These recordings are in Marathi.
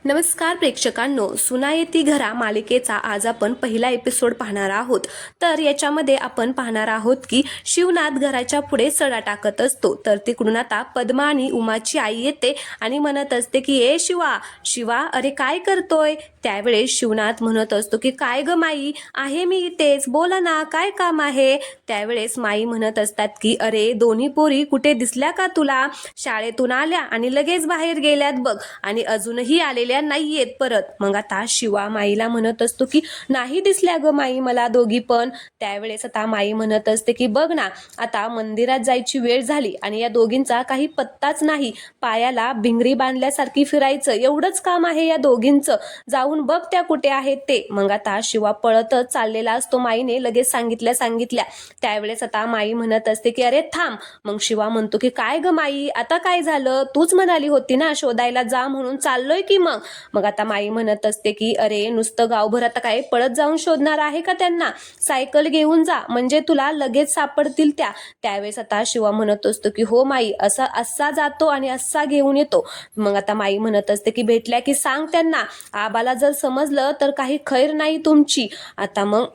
नमस्कार प्रेक्षकांनो, सुना येती घरा मालिकेचा आज आपण पहिला एपिसोड पाहणार आहोत। तर याच्यामध्ये आपण पाहणार आहोत की शिवनाथ घराच्या पुढे सडा टाकत असतो। तर तिकडून आता पद्मा आणि उमाची आई येते आणि म्हणत असते की ए शिवा शिवा अरे काय करतोय। त्यावेळेस शिवनाथ म्हणत असतो की काय ग माई, आहे मी इथेच, बोला ना काय काम आहे। त्यावेळेस माई म्हणत असतात की अरे दोन्ही पोरी कुठे दिसल्या का तुला, शाळेतून आल्या आणि लगेच बाहेर गेल्यात बघ, आणि अजूनही आलेल्या नाहीयेत परत। मग आता शिवा माईला म्हणत असतो की नाही दिसल्या ग माई मला दोघी पण। त्यावेळेस आता माई म्हणत असते की बघ ना, आता मंदिरात जायची वेळ झाली आणि या दोघींचा काही पत्ताच नाही, पायाला भिंगरी बांधल्यासारखी फिरायचं एवढंच काम आहे या दोघींचं, जाऊन बघ त्या कुठे आहेत ते। मग आता शिवा पळतच चाललेला असतो, माईने लगेच सांगितल्या। त्यावेळेस आता माई म्हणत असते की अरे थांब। मग शिवा म्हणतो की काय ग माई आता काय झालं, तूच म्हणाली होती ना शोधायला जा म्हणून, चाललोय की मग आता माई म्हणत असते की अरे नुसतं गावभर आता काय पळत जाऊन शोधणार आहे का त्यांना, सायकल घेऊन जा म्हणजे तुला लगेच सापडतील त्या। त्यावेळेस आता शिवा म्हणत असतो की हो माई, असा जातो आणि असा घेऊन येतो। मग आता माई म्हणत असते की भेटल्या की सांग त्यांना, आबाला जर समजलं तर काही खैर नाही तुमची। आता मग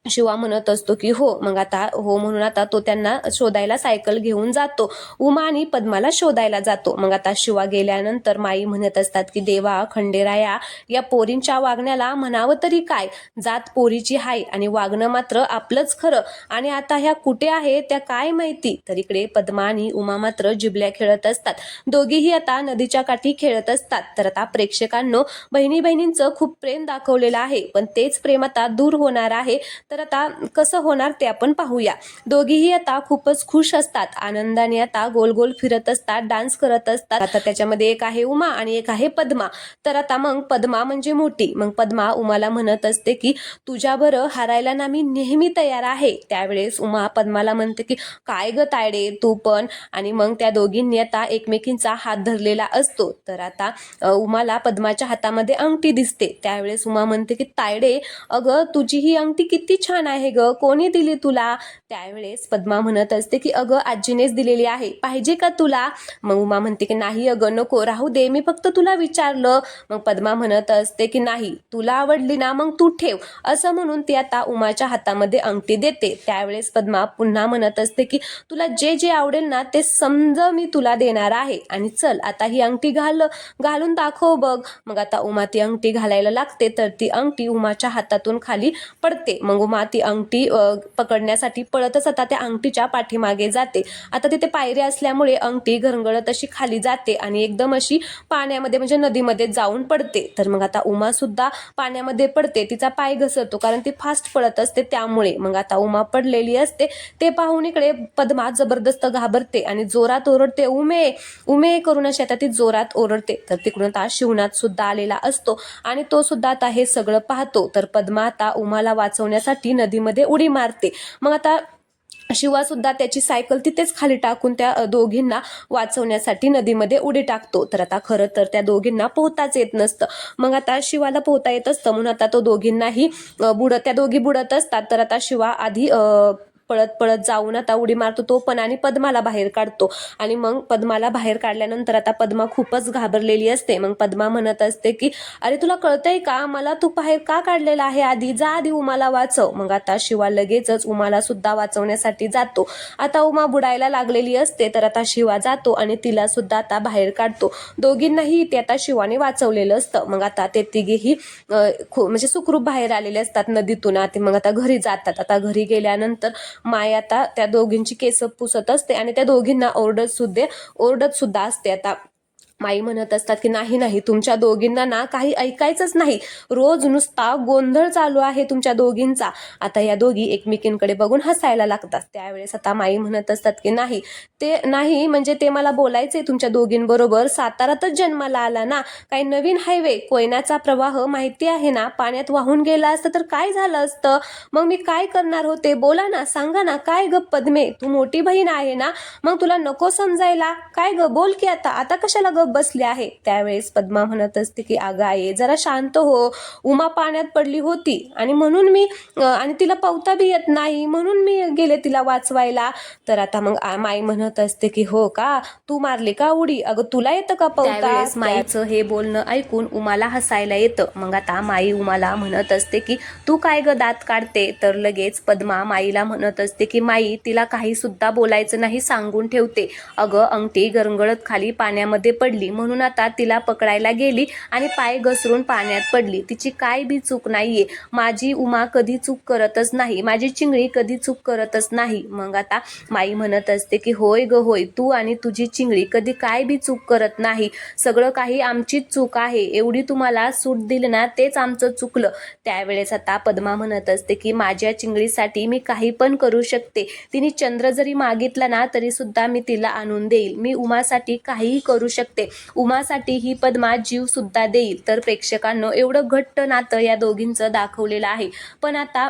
शिवा म्हणत असतो की हो। मग आता हो म्हणून आता तो त्यांना शोधायला सायकल घेऊन जातो, उमा आणि पद्माला शोधायला जातो। मग आता शिवा गेल्यानंतर माई म्हणत असतात की देवा खंडेराया, या पोरींच्या वागण्याला म्हणावं तरी काय, जात पोरीची हाय आणि वागणं मात्र आपलंच खरं, आणि आता ह्या कुठे आहे त्या काय माहिती। तर इकडे पद्मा आणि उमा मात्र जिबल्या खेळत असतात, दोघीही आता नदीच्या काठी खेळत असतात। तर आता प्रेक्षकांनो, बहिणी बहिणींचं खूप प्रेम दाखवलेलं आहे, पण तेच प्रेम आता दूर होणार आहे। तर आता कसं होणार ते आपण पाहूया। दोघीही आता खूपच खुश असतात, आनंदाने आता गोल गोल फिरत असतात, डान्स करत असतात। आता त्याच्यामध्ये एक आहे उमा आणि एक आहे पद्मा। तर आता मग पद्मा म्हणजे मोठी, मग पद्मा उमाला म्हणत असते की तुझ्या बरं हारायला ना मी नेहमी तयार आहे। त्यावेळेस उमा पद्माला म्हणते की काय ग तायडे तू पण, आणि मग त्या दोघींनी आता एकमेकींचा हात धरलेला असतो। तर आता उमाला पद्माच्या हातामध्ये अंगठी दिसते। त्यावेळेस उमा म्हणते की तायडे अगं तुझी ही अंगठी किती छान आहे ग, कोणी दिली तुला। त्यावेळेस पद्मा म्हणत असते की अगं आजीनेच दिलेली आहे, पाहिजे का तुला। मग उमा म्हणते की नाही अगं नको, राहू दे, मी फक्त तुला विचारलं। मग पद्मा म्हणत असते की नाही तुला आवडली ना मग तू ठेव, असं म्हणून ती आता उमाच्या हातामध्ये अंगठी देते। त्यावेळेस पद्मा पुन्हा म्हणत असते की तुला जे जे आवडेल ना ते समज मी तुला देणार आहे, आणि चल आता ही अंगठी घालून दाखव बघ। मग आता उमा ती अंगठी घालायला लागते, तर ती अंगठी उमाच्या हातातून खाली पडते। मग उमा ती अंगठी पकडण्यासाठी पळतच आता त्या अंगठीच्या पाठीमागे जाते। आता तिथे पायऱ्या असल्यामुळे अंगठी घरंगळत अशी खाली जाते आणि एकदम अशी पाण्यामध्ये म्हणजे नदीमध्ये जाऊन पडते। तर मग आता उमा सुद्धा पाण्यामध्ये पडते, तिचा पाय घसरतो कारण ती फास्ट पळत असते त्यामुळे। मग आता उमा पडलेली असते, ते पाहून इकडे पद्मा जबरदस्त घाबरते आणि जोरात ओरडते उमे उमे करून अशी आता ती जोरात ओरडते। तर तिकडून आता शिवनाथ सुद्धा आलेला असतो आणि तो सुद्धा आता हे सगळं पाहतो। तर पद्मा आता उमाला वाचवण्यासाठी नदीमध्ये उडी मारते। मग आता शिवा सुद्धा त्याची सायकल तिथेच खाली टाकून त्या दोघींना वाचवण्यासाठी नदीमध्ये उडी टाकतो। तर आता खरं तर त्या दोघींना पोहताच येत नसतं, मग आता शिवाला पोहता येत असतं म्हणून आता तो दोघींनाही त्या दोघी बुडत असतात। तर आता शिवा आधी पळत पळत जाऊन आता उडी मारतो तो पण, आणि पद्माला बाहेर काढतो। आणि मग पद्माला बाहेर काढल्यानंतर आता पद्मा खूपच घाबरलेली असते। मग पद्मा म्हणत असते की अरे तुला कळतंय का, मला तू बाहेर का काढलेला आहे, आधी जा, आधी उमाला वाचव। मग आता शिवा लगेचच उमाला सुद्धा वाचवण्यासाठी जातो। आता उमा बुडायला लागलेली असते, तर आता शिवा जातो आणि तिला सुद्धा आता बाहेर काढतो। दोघींनाही ते आता शिवाने वाचवलेलं असतं। मग आता ते तिघेही म्हणजे सुखरूप बाहेर आलेले असतात नदीतून। मग आता घरी जातात। आता घरी गेल्यानंतर माय आता त्या दोघींची केस पुसत असते आणि त्या दोघींना ओरडत सुद्धा असते। आता माई म्हणत असतात की नाही नाही, तुमच्या दोघींना ना काही ऐकायचंच नाही, रोज नुसता गोंधळ चालू आहे तुमच्या दोघींचा। आता या दोघी एकमेकींकडे बघून हसायला लागतात। त्यावेळेस आता माई म्हणत असतात की नाही ते नाही, म्हणजे ते मला बोलायचंय तुमच्या दोघींबरोबर, सातारातच जन्माला आला ना, काही नवीन हायवे कोयनाचा प्रवाह माहिती आहे ना, पाण्यात वाहून गेला असतं तर काय झालं असतं, मग मी काय करणार होते, बोला ना, सांगा ना, काय ग पद्मे तू मोठी बहीण आहे ना, मग तुला नको समजायला काय ग, बोल की आता कशाला ग गप बसली आहे. त्यावेळेस पद्मा म्हणत असते की अगं आई जरा शांत हो, उमा पाण्यात पडली होती आणि म्हणून मी आणि तिला पवता बी येत नाही म्हणून मी गेले तिला वाचवायला. तर आता मग माई म्हणत असते की हो का, तू मारली का उडी, अगं तुला येतं का पवता. त्यावेळेस माईचं हे बोलणं ऐकून उमाला हसायला येतं. मग आता माई उमाला म्हणत असते की तू काय ग दात काढते. तर लगेच पद्मा माईला म्हणत असते की माई तिला काही सुद्धा बोलायचं नाही सांगून ठेवते. अगं अंगठी गरंगळत खाली पाण्यामध्ये पडली म्हणून आता तिला पकडायला गेली आणि पाय घसरून पाण्यात पडली. तिची काय बी चूक नाहीये. माझी उमा कधी चूक करतच नाही, माझी चिंगळी कधी चूक करतच नाही. मग आता माई म्हणत असते की होय ग होय, तू आणि तुझी चिंगळी कधी काय बी चूक करत नाही, सगळं काही आमचीच चूक आहे. एवढी तुम्हाला सूट दिली ना तेच आमचं चुकलं. त्यावेळेस आता पद्मा म्हणत असते की माझ्या चिंगळीसाठी मी काही पण करू शकते. तिने चंद्र जरी मागितला ना तरी सुद्धा मी तिला आणून देईल. मी उमासाठी काहीही करू शकते. उमासाठी ही पद्मा जीव सुद्धा देईल. तर प्रेक्षकांनो एवढं घट्ट नातं या दोघींचं दाखवलेलं आहे. पण आता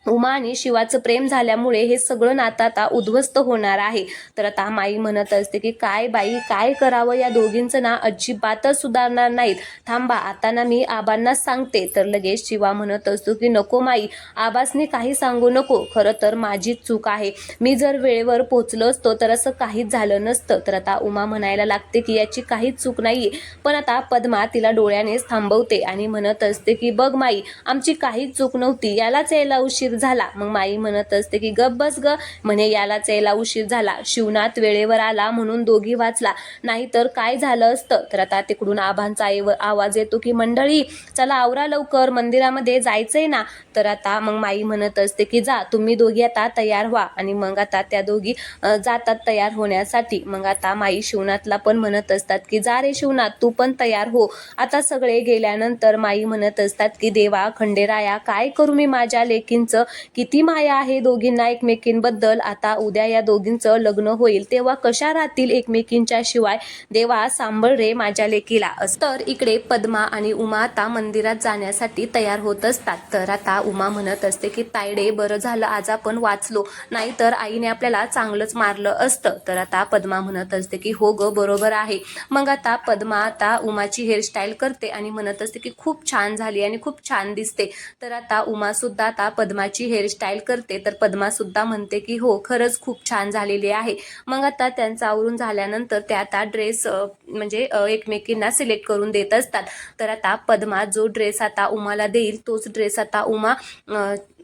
उमा आणि शिवाचं प्रेम झाल्यामुळे हे सगळं नातं आता उद्ध्वस्त होणार आहे. तर आता माई म्हणत असते की काय बाई काय करावं, या दोघींचं ना अजिबातच सुधारणार नाहीत. थांबा आता ना मी आबांनाच सांगते. तर लगेच शिवा म्हणत असतो की नको माई, आबासनी काही सांगू नको, खरं तर माझीच चूक आहे. मी जर वेळेवर पोचलो असतो तर असं काहीच झालं नसतं. तर आता उमा म्हणायला लागते की याची काहीच चूक नाहीये. पण आता पद्मा तिला डोळ्यानेच थांबवते आणि म्हणत असते की बघ माई, आमची काहीच चूक नव्हती, यालाच यायला उशीर झाला. मग माई म्हणत असते की गप बस ग, म्हणे यालाच यायला उशीर झाला. शिवनाथ वेळेवर आला म्हणून दोघी वाचला, नाहीतर काय झालं असतं. तर आता तिकडून आबांचा आवाज येतो की मंडळी चला आवरा लवकर, मंदिरामध्ये जायचंय ना. तर आता मग माई म्हणत असते की जा तुम्ही दोघी आता तयार व्हा. आणि मग आता त्या दोघी जातात तयार होण्यासाठी. मग आता माई शिवनाथला पण म्हणत असतात की जा रे शिवनाथ तू पण तयार हो. आता सगळे गेल्यानंतर माई म्हणत असतात की देवा खंडेराया काय करू मी माझ्या लेकींचं, किती माया आहे दोघींना एकमेकींबद्दल. आता उद्या या दोघींचं लग्न होईल तेव्हा कशा राहतील एकमेकींच्या शिवाय, देवा सांभाळ रे माझ्या लेकीला. तर इकडे पद्मा आणि उमा आता मंदिरात जाण्यासाठी तयार होत असतात. तर आता उमा म्हणत असते की तायडे बरं झालं आज आपण वाचलो, नाहीतर आईने आपल्याला चांगलंच मारलं असतं. तर आता पद्मा म्हणत असते की हो ग बरोबर आहे. मग आता पद्मा आता उमाची हेअरस्टाईल करते आणि म्हणत असते की खूप छान झाली आणि खूप छान दिसते. तर आता उमा सुद्धा आता पद्माची हेअरस्टाईल करते. तर पद्मा सुद्धा म्हणते की हो खरंच खूप छान झालेली आहे. मग आता त्यांचं आवरून झाल्यानंतर त्या आता ड्रेस म्हणजे एकमेकींना सिलेक्ट करून देत असतात. तर आता पद्मा जो ड्रेस आता उमाला देईल तोच ड्रेस आता उमा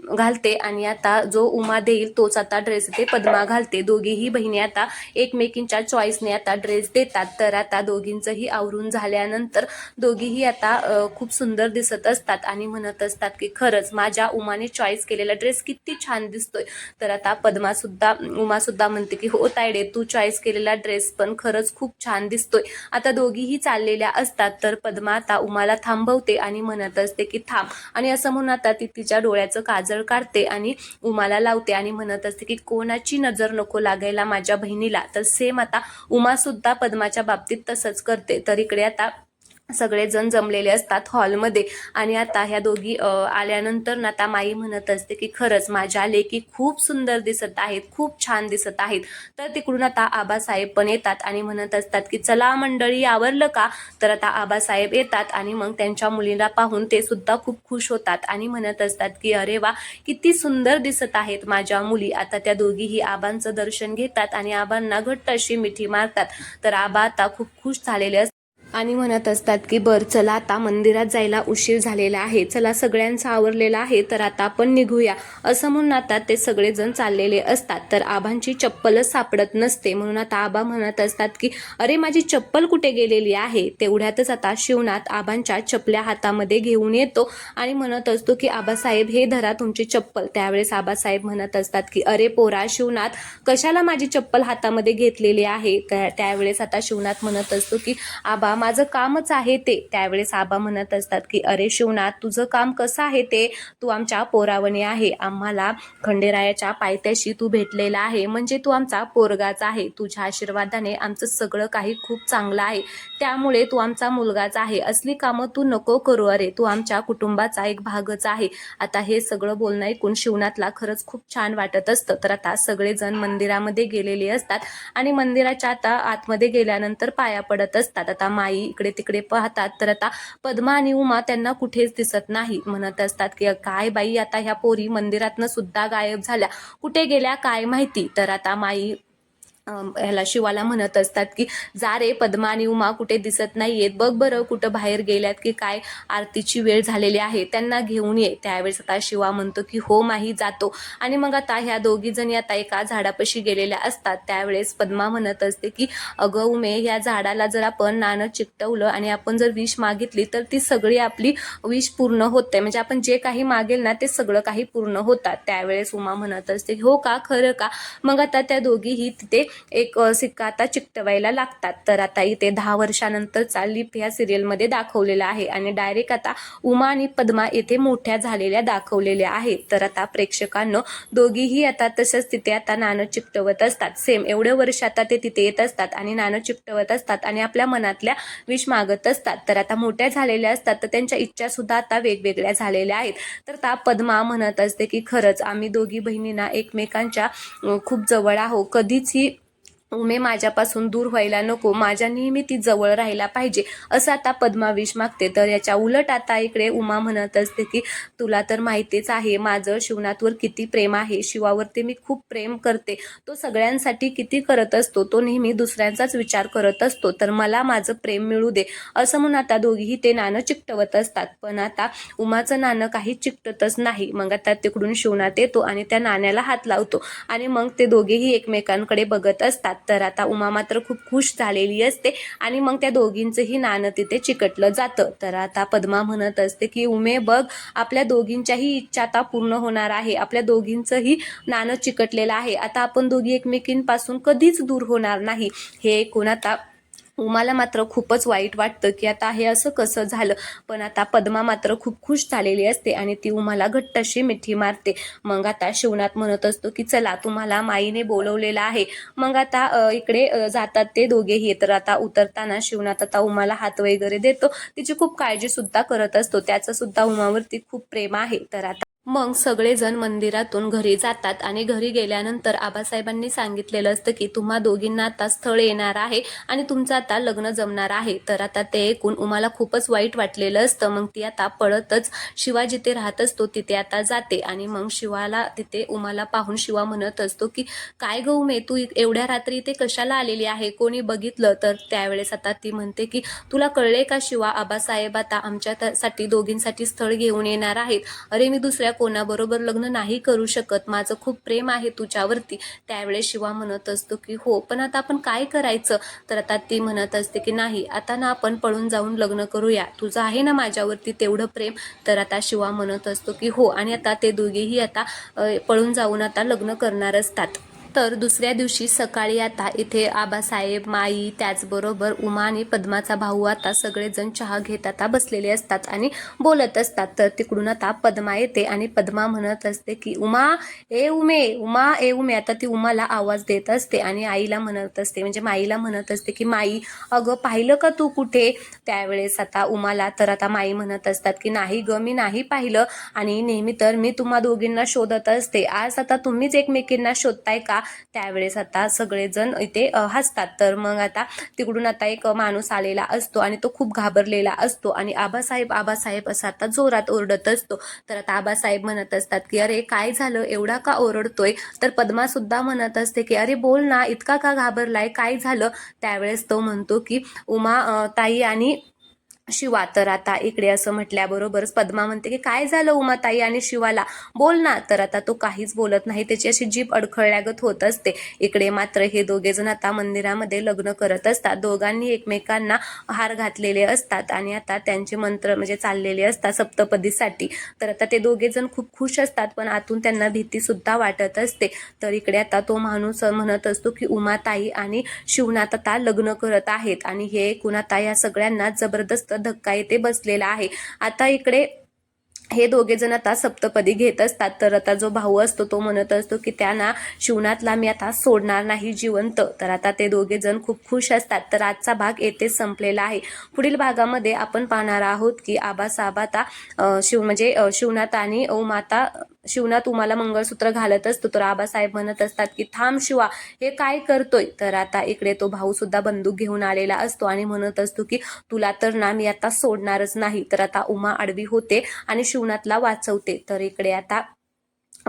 घालते आणि आता जो उमा देईल तोच आता ड्रेस ते पद्मा घालते. दोघीही बहिणी आता एकमेकींच्या चॉईसने आता ड्रेस देतात. तर आता दोघींचंही आवरून झाल्यानंतर दोघीही आता खूप सुंदर दिसत असतात आणि म्हणत असतात की खरंच माझ्या उमाने चॉईस केलेला ड्रेस किती छान दिसतोय. तर आता उमा सुद्धा म्हणते की हो तायडे तू चॉईस केलेला ड्रेस पण खरंच खूप छान दिसतोय. आता दोघीही चाललेल्या असतात. तर पद्मा आता उमाला थांबवते आणि म्हणत असते की थांब, आणि असं म्हणून आता ती तिच्या डोळ्याचं काजळ काढते आणि उमाला लावते आणि म्हणत असते की कोणाची नजर नको लागायला माझ्या बहिणीला. तर सेम आता उमा सुद्धा पद्माच्या बाबतीत तसंच करते. तर इकडे आता सगळेजण जमलेले असतात हॉलमध्ये आणि आता ह्या दोघी आल्यानंतर ना आता माई म्हणत असते की खरंच माझ्या लेकी खूप सुंदर दिसत आहेत, खूप छान दिसत आहेत. तर तिकडून आता आबासाहेब पण येतात आणि म्हणत असतात की चला मंडळी आवरलं का. तर आता आबासाहेब येतात आणि मग त्यांच्या मुलीला पाहून ते सुद्धा खूप खुश होतात आणि म्हणत असतात की अरे वा किती सुंदर दिसत आहेत माझ्या मुली. आता त्या दोघीही आबांचं दर्शन घेतात आणि आबांना घट्ट अशी मिठी मारतात. तर आबा आता खूप खुश झालेले असतात आणि म्हणत असतात की बर चला आता मंदिरात जायला उशीर झालेला आहे, चला सगळ्यांचं आवरलेलं आहे तर आता आपण निघूया. असं म्हणून आता ते सगळेजण चाललेले असतात. तर आबांची चप्पलच सापडत नसते म्हणून आता आबा म्हणत असतात की अरे माझी चप्पल कुठे गेलेली आहे. तेवढ्यातच आता शिवनाथ आबांच्या चपल्या हातामध्ये घेऊन येतो आणि म्हणत असतो की आबासाहेब हे धरा तुमची चप्पल. त्यावेळेस आबासाहेब म्हणत असतात की अरे पोरा शिवनाथ कशाला माझी चप्पल हातामध्ये घेतलेली आहे. त्यावेळेस आता शिवनाथ म्हणत असतो की आबा माझं कामच आहे ते. त्यावेळेस आबा म्हणत असतात की अरे शिवनाथ, तुझं काम कसं आहे ते? तू आमच्या पोरावणी आहे, आम्हाला खंडेरायाच्या पायथ्याशी तू भेटलेला आहे, म्हणजे तू आमचा पोरगाच आहे. तुझ्या आशीर्वादाने आमचं सगळं काही खूप चांगलं आहे, त्यामुळे तू आमचा मुलगाच आहे. असली कामं तू नको करू, अरे तू आमच्या कुटुंबाचा एक भागच आहे. आता हे सगळं बोलणं ऐकून शिवनाथला खरंच खूप छान वाटत असतं. तर आता सगळेजण मंदिरामध्ये गेलेले असतात आणि मंदिराच्या आता आतमध्ये गेल्यानंतर पाया पडत असतात. आता माई इकडे तिकडे पाहतात, तर आता पद्मा आणि उमा त्यांना कुठेच दिसत नाही. म्हणत असतात की काय बाई, आता ह्या पोरी मंदिरातनं सुद्धा गायब झाल्या, कुठे गेल्या काय माहिती. तर आता माई ह्याला शिवाला म्हणत असतात की जा रे पद्मा आणि उमा, कुठे दिसत नाहीयेत, बघ बरं कुठं बाहेर गेल्यात की काय, आरतीची वेळ झालेली आहे, त्यांना घेऊन ये. त्यावेळेस आता शिवा म्हणतो की हो माही, जातो. आणि मग आता ह्या दोघी जणी आता एका झाडापाशी गेलेल्या असतात. त्यावेळेस पद्मा म्हणत असते की अगं उमे, ह्या झाडाला जर आपण नाणं चिकटवलं आणि आपण जर विष मागितली तर ती सगळी आपली विष पूर्ण होते, म्हणजे आपण जे काही मागेल ना ते सगळं काही पूर्ण होतात. त्यावेळेस उमा म्हणत असते हो का, खरं का? मग आता त्या दोघीही तिथे एक सिक्का आता चिकटवायला लागतात. तर आता इथे 10 वर्षानंतरचा लिप ह्या सिरियलमध्ये दाखवलेला आहे आणि डायरेक्ट आता उमा आणि पद्मा येथे मोठ्या झालेल्या दाखवलेल्या आहेत. तर आता प्रेक्षकांनो, दोघीही आता तसंच तिथे आता नाणं चिकटवत असतात. सेम एवढे वर्ष आता ते तिथे येत असतात आणि नाणं चिकटवत असतात आणि आपल्या मनातल्या विश मागत असतात. तर आता मोठ्या झालेल्या असतात, तर त्यांच्या इच्छा सुद्धा आता वेगवेगळ्या झालेल्या आहेत. तर आता पद्मा म्हणत असते की खरंच आम्ही दोघी बहिणींना एकमेकांच्या खूप जवळ आहो, कधीच ही उमे माझ्यापासून दूर व्हायला नको, माझ्या नेहमी ती जवळ राहायला पाहिजे, असं आता पद्मा विष मागते. तर याच्या उलट आता इकडे उमा म्हणत असते की तुला तर माहितीच आहे माझं शिवनाथवर किती प्रेम आहे, शिवावरती मी खूप प्रेम करते, तो सगळ्यांसाठी किती करत असतो, तो नेहमी दुसऱ्यांचाच विचार करत असतो, तर मला माझं प्रेम मिळू दे, असं म्हणून आता दोघीही ते नाणं चिकटवत असतात. पण आता उमाचं नाणं काही चिकटतच नाही. मग आता तिकडून शिवनाथ येतो आणि त्या नाण्याला हात लावतो आणि मग ते दोघेही एकमेकांकडे बघत असतात. तर आता उमा मात्र खूप खुश झालेली असते आणि मग त्या दोघींचंही नाणं तिथे चिकटलं जातं. तर आता पद्मा म्हणत असते की उमे बघ, आपल्या दोघींच्याही इच्छा आता पूर्ण होणार आहे, आपल्या दोघींचंही नाणं चिकटलेलं आहे, आता आपण दोघी एकमेकींपासून कधीच दूर होणार नाही. हे ऐकून आता उमाला मात्र खूपच वाईट वाटतं की आता हे असं कसं झालं. पण आता पद्मा मात्र खूप खुश झालेली असते आणि ती उमाला घट्ट अशी मिठी मारते. मग आता शिवनाथ म्हणत असतो की चला, तुम्हाला माईने बोलवलेलं आहे. मग आता इकडे जातात ते दोघेही. तर आता उतरताना शिवनाथ आता उमाला हात वगैरे देतो, तिची खूप काळजी सुद्धा करत असतो, त्याचं सुद्धा उमावरती खूप प्रेम आहे. तर आता मग सगळेजण मंदिरातून घरी जातात आणि घरी गेल्यानंतर आबासाहेबांनी सांगितलेलं असतं की तुम्हा दोघींना आता स्थळ येणार आहे आणि तुमचं आता लग्न जमणार आहे. तर आता ते ऐकून उमाला खूपच वाईट वाटलेलं असतं. मग ती आता पळतच शिवा जिथे राहत असतो तिथे आता जाते आणि मग शिवाला तिथे उमाला पाहून शिवा म्हणत असतो की काय गं उमे, तू एवढ्या रात्री इथे कशाला आलेली आहे, कोणी बघितलं तर? त्यावेळेस आता ती म्हणते की तुला कळले का शिवा, आबासाहेब आता आमच्यासाठी दोघींसाठी स्थळ घेऊन येणार आहेत. अरे मी दुसऱ्या कोणाबरोबर लग्न नाही करू शकत, माझं खूप प्रेम आहे तुझ्यावरती. त्यावेळेस शिवा म्हणत असतो की हो, पण आता आपण काय करायचं? तर आता ती म्हणत असते की नाही, आता ना आपण पळून जाऊन लग्न करूया, तुझं आहे ना माझ्यावरती तेवढं प्रेम? तर आता शिवा म्हणत असतो की हो, आणि आता ते दोघेही आता पळून जाऊन आता लग्न करणार असतात. तर दुसऱ्या दिवशी सकाळी आता इथे आबासाहेब, माई, त्याचबरोबर उमा आणि पद्माचा भाऊ आता सगळेजण चहा घेत आता बसलेले असतात आणि बोलत असतात. तर तिकडून आता पद्मा येते आणि पद्मा म्हणत असते की उमा ए उमे, उमा ए उमे. आता ती उमाला आवाज देत असते आणि आईला म्हणत असते, म्हणजे माईला म्हणत असते की माई अगं पाहिलं का तू कुठे? त्यावेळेस आता उमाला तर आता माई म्हणत असतात की नाही ग, मी नाही पाहिलं, आणि नेहमी तर मी तुम्हा दोघींना शोधत असते, आज आता तुम्हीच एकमेकींना शोधताय का? त्यावेळेस आता सगळेजण इथे हसतात. तर मग आता तिकडून आता एक माणूस आलेला असतो आणि तो खूप घाबरलेला असतो आणि आबासाहेब आबासाहेब असा आता जोरात ओरडत असतो. तर आता आबासाहेब म्हणत असतात की अरे काय झालं, एवढा का ओरडतोय? तर पद्मा सुद्धा म्हणत असते की अरे बोल ना, इतका का घाबरलाय, काय झालं? त्यावेळेस तो म्हणतो की उमा ताई आणि शिवा. तर आता इकडे असं म्हटल्याबरोबरच पद्मा म्हणते की काय झालं उमाताई आणि शिवाला, बोल ना. तर आता तो काहीच बोलत नाही, त्याची अशी जीभ अडखळल्यागत होत असते. इकडे मात्र हे दोघे जण आता मंदिरामध्ये लग्न करत असतात. दोघांनी एकमेकांना हार घातलेले असतात आणि आता त्यांचे मंत्र म्हणजे चाललेले असतात सप्तपदीसाठी. तर आता ते दोघे जण खूप खुश असतात, पण आतून त्यांना भीती सुद्धा वाटत असते. तर इकडे आता तो माणूस म्हणत असतो की उमाताई आणि शिवनाथ आता लग्न करत आहेत आणि हे ऐकून आता या सगळ्यांना जबरदस्त धक्का येते बसलेला आहे. आता इकडे हे दोघे जण आता सप्तपदी घेत असतात. तर आता जो भाऊ असतो तो म्हणत असतो की त्यांना शिवनाथला मी आता सोडणार नाही जिवंत. तर आता ते दोघे जण खूप खुश असतात. तर आजचा भाग येथेच संपलेला आहे. पुढील भागामध्ये आपण पाहणार आहोत की आबासाहेब आता शिवनाथ आणि उमाता शिवनाथ उमाला मंगळसूत्र घालत असतो. तर आबासाहेब म्हणत असतात की थांब शिवा, हे काय करतोय. तर आता इकडे तो भाऊ सुद्धा बंदूक घेऊन आलेला असतो आणि म्हणत असतो की तुला तर ना मी आता सोडणारच नाही. तर आता उमा आडवी होते आणि शिवनाथला वाचवते. तर इकडे आता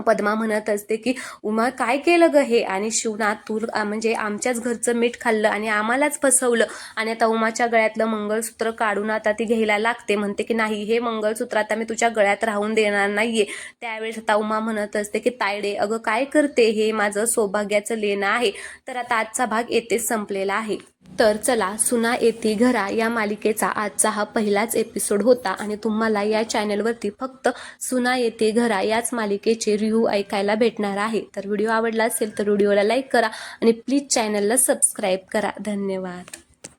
पद्मा म्हणत असते की उमा काय केलं ग हे, आणि शिवनाथ तू म्हणजे आमच्याच घरचं मीठ खाल्लं आणि आम्हालाच फसवलं. आणि आता उमाच्या गळ्यातलं मंगळसूत्र काढून आता ती घ्यायला लागते, म्हणते की नाही हे मंगळसूत्र आता मी तुझ्या गळ्यात राहून देणार नाहीये. त्यावेळेस आता उमा म्हणत असते की तायडे अगं काय करते, हे माझं सौभाग्याचं लेणं आहे. तर आता आजचा भाग येथेच संपलेला आहे. तर चला, सुना येती घरा या मालिकेचा आजचा हा पहिलाच एपिसोड होता आणि तुम्हाला या चॅनलवरती फक्त सुना येते घरा याच मालिकेचे रिव्ह्यू ऐकायला भेटणार आहे. तर व्हिडिओ आवडला असेल तर व्हिडिओला लाईक करा आणि प्लीज चॅनलला सबस्क्राईब करा. धन्यवाद.